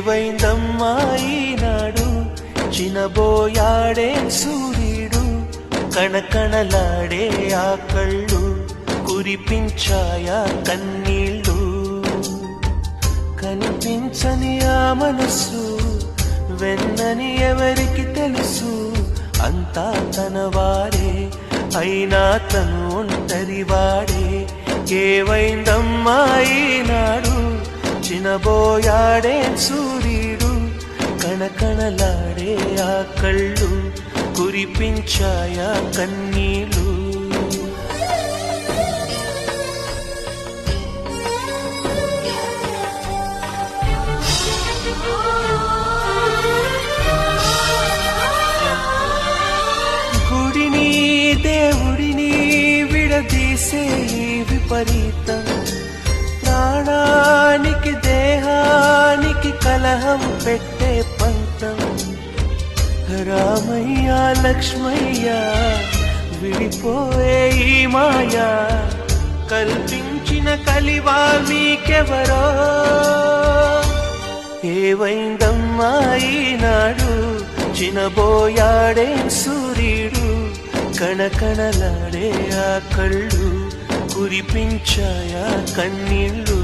ఏవైందమ్మా ఈనాడు చినబోయాడే సూర్యుడు కణకణలాడే ఆ కళ్ళు కురిపించాయా కన్నీళ్ళు కనిపించని ఆ మనసు వెన్నని ఎవరికి తెలుసు అంతా తన వారే అయినా తను ఒంటరి వాడే ఏవైందమ్మా ఈనాడు చినబోయాడే సూర్యుడు కణకణలాడే ఆ కళ్ళు కురిపించాయా కన్నీళ్ళు గుడిని దేవుడిని విడదీసే విపరీతం ప్రాణానికి దేహానికి కలహం పెట్టే పంతం రామయ్య లక్ష్మయ్య విడిపోయే ఈ మాయా కల్పించిన కలివా మీకెవరో ఏవైందమ్మా ఈనాడు చినబోయాడే సూర్యుడు కణకణలాడే ఆ కళ్ళు కురిపించాయా కన్నీళ్ళు